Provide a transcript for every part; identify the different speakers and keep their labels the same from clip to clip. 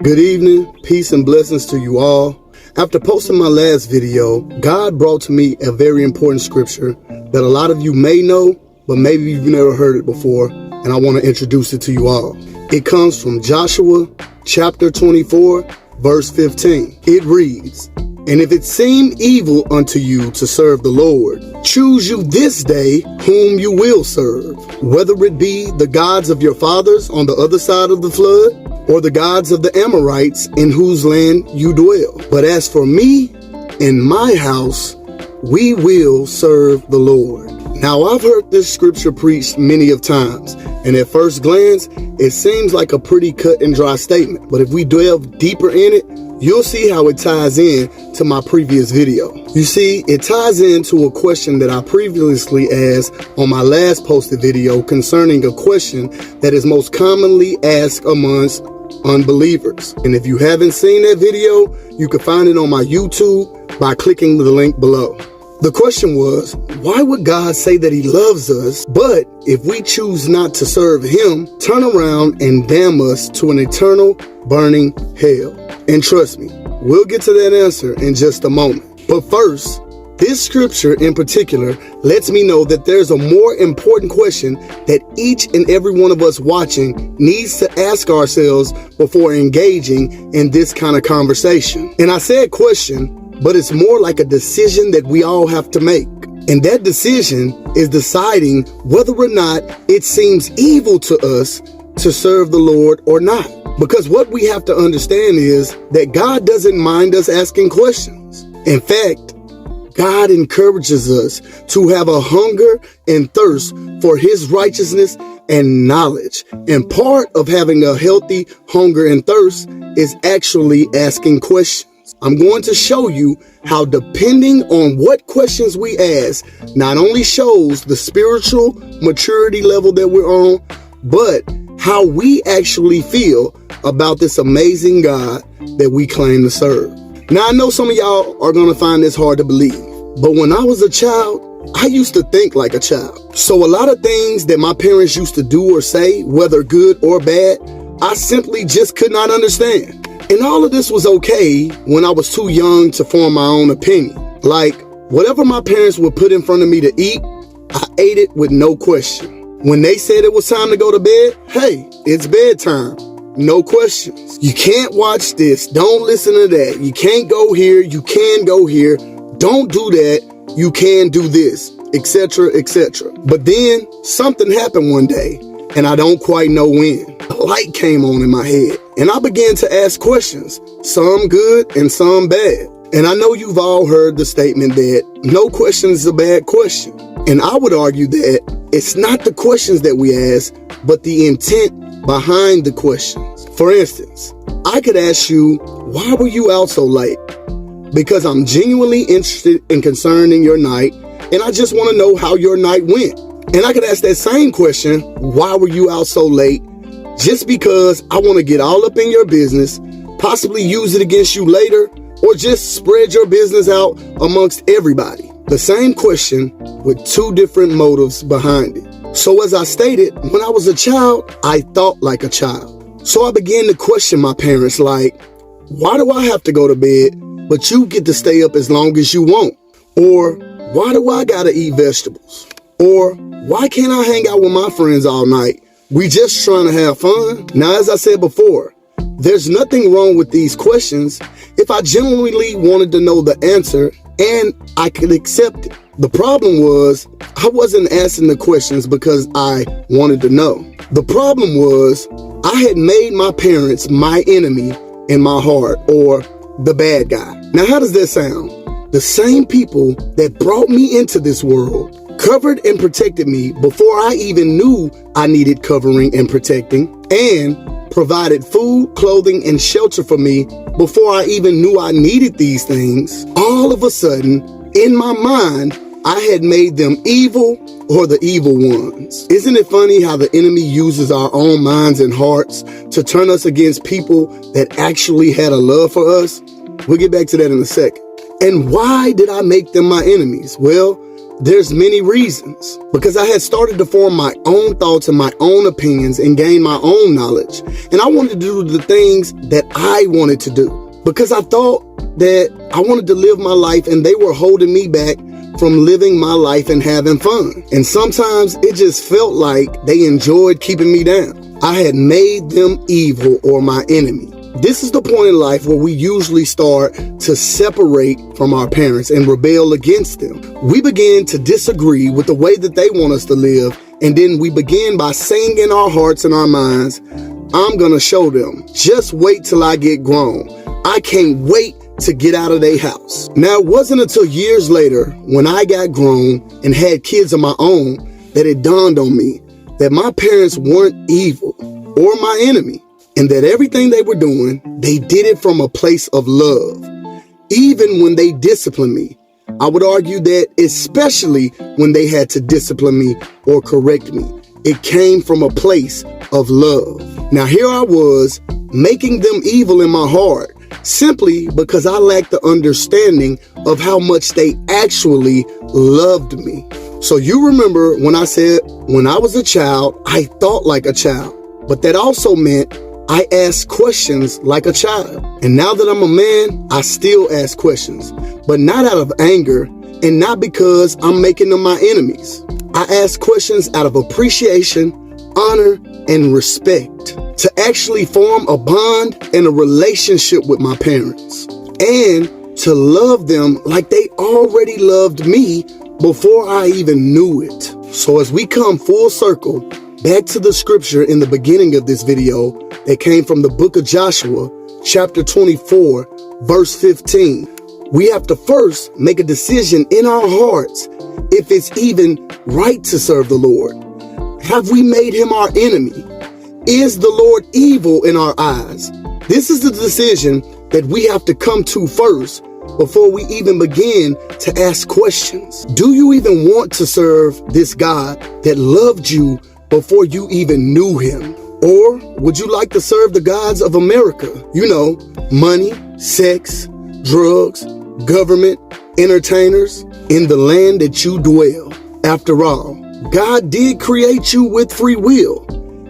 Speaker 1: Good evening, peace and blessings to you all. After posting my last video, God brought to me a very important scripture that a lot of you may know, but maybe you've never heard it before, and I want to introduce it to you all. It comes from Joshua chapter 24, verse 15. It reads, "And if it seem evil unto you to serve the Lord, choose you this day whom you will serve, whether it be the gods of your fathers on the other side of the flood, or the gods of the Amorites in whose land you dwell. But as for me and my house, we will serve the Lord." Now, I've heard this scripture preached many of times, and at first glance, it seems like a pretty cut and dry statement. But if we delve deeper in it, you'll see how it ties in to my previous video. You see, it ties into a question that I previously asked on my last posted video concerning a question that is most commonly asked amongst unbelievers. And if you haven't seen that video, you can find it on my YouTube by clicking the link below. The question was, why would God say that he loves us, but if we choose not to serve him, turn around and damn us to an eternal burning hell? And trust me, we'll get to that answer in just a moment. But first, this scripture in particular lets me know that there's a more important question that each and every one of us watching needs to ask ourselves before engaging in this kind of conversation. And I said question, but it's more like a decision that we all have to make. And that decision is deciding whether or not it seems evil to us to serve the Lord or not. Because what we have to understand is that God doesn't mind us asking questions. In fact, God encourages us to have a hunger and thirst for his righteousness and knowledge. And part of having a healthy hunger and thirst is actually asking questions. I'm going to show you how, depending on what questions we ask, not only shows the spiritual maturity level that we're on, but how we actually feel about this amazing God that we claim to serve. Now, I know some of y'all are going to find this hard to believe, but when I was a child, I used to think like a child. So a lot of things that my parents used to do or say, whether good or bad, I simply just could not understand. And all of this was okay when I was too young to form my own opinion. Like, whatever my parents would put in front of me to eat, I ate it with no question. When they said it was time to go to bed, hey, it's bedtime. No questions. You can't watch this. Don't listen to that. You can't go here. You can go here. Don't do that. You can do this, etc., etc. But then something happened one day, and I don't quite know when. A light came on in my head, and I began to ask questions, some good and some bad. And I know you've all heard the statement that no question is a bad question. And I would argue that it's not the questions that we ask, but the intent behind the questions. For instance, I could ask you, why were you out so late? Because I'm genuinely interested and concerned in your night, and I just want to know how your night went. And I could ask that same question, why were you out so late? Just because I want to get all up in your business, possibly use it against you later, or just spread your business out amongst everybody. The same question with two different motives behind it. So as I stated, when I was a child, I thought like a child. So I began to question my parents like, why do I have to go to bed, but you get to stay up as long as you want? Or why do I gotta eat vegetables? Or why can't I hang out with my friends all night? We just trying to have fun. Now, as I said before, there's nothing wrong with these questions if I genuinely wanted to know the answer and I could accept it. The problem was I wasn't asking the questions because I wanted to know. The problem was I had made my parents my enemy in my heart, or the bad guy. Now, how does that sound? The same people that brought me into this world covered and protected me before I even knew I needed covering and protecting, and provided food, clothing, and shelter for me before I even knew I needed these things. All of a sudden, in my mind, I had made them evil or the evil ones. Isn't it funny how the enemy uses our own minds and hearts to turn us against people that actually had a love for us? We'll get back to that in a second. And why did I make them my enemies? Well, There's many reasons. Because I had started to form my own thoughts and my own opinions and gain my own knowledge. And I wanted to do the things that I wanted to do. Because I thought that I wanted to live my life and they were holding me back from living my life and having fun. And sometimes it just felt like they enjoyed keeping me down. I had made them evil or my enemy. This is the point in life where we usually start to separate from our parents and rebel against them. We begin to disagree with the way that they want us to live, and then we begin by saying in our hearts and our minds, I'm gonna show them. Just wait till I get grown. I can't wait to get out of their house. Now, it wasn't until years later when I got grown and had kids of my own that it dawned on me that my parents weren't evil or my enemy, and that everything they were doing, they did it from a place of love. Even when they disciplined me, I would argue that especially when they had to discipline me or correct me, it came from a place of love. Now here I was, making them evil in my heart, simply because I lacked the understanding of how much they actually loved me. So you remember when I said, when I was a child, I thought like a child, but that also meant I asked questions like a child. And now that I'm a man, I still ask questions, but not out of anger and not because I'm making them my enemies. I ask questions out of appreciation, honor, and respect to actually form a bond and a relationship with my parents and to love them like they already loved me before I even knew it. So as we come full circle back to the scripture in the beginning of this video that came from the book of Joshua, chapter 24, verse 15, we have to first make a decision in our hearts if it's even right to serve the Lord. Have we made him our enemy? Is the Lord evil in our eyes? This is the decision that we have to come to first before we even begin to ask questions. Do you even want to serve this God that loved you before you even knew him? Or would you like to serve the gods of America? You know, money, sex, drugs, government, entertainers, in the land that you dwell. After all, God did create you with free will.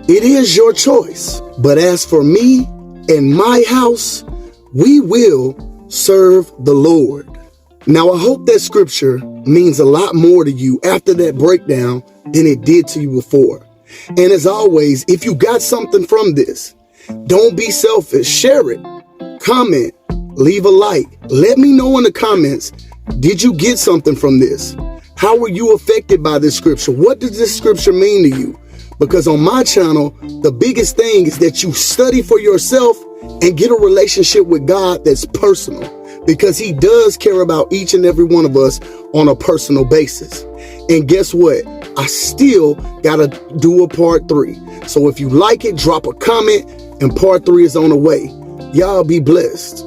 Speaker 1: It is your choice. But as for me and my house, we will serve the Lord. Now, I hope that scripture means a lot more to you after that breakdown than it did to you before. And as always, if you got something from this, don't be selfish. Share it. Comment. Leave a like. Let me know in the comments, did you get something from this? How were you affected by this scripture? What does this scripture mean to you? Because on my channel, the biggest thing is that you study for yourself and get a relationship with God that's personal, because he does care about each and every one of us on a personal basis. And guess what? I still gotta do a part 3. So if you like it, drop a comment, and part 3 is on the way. Y'all be blessed.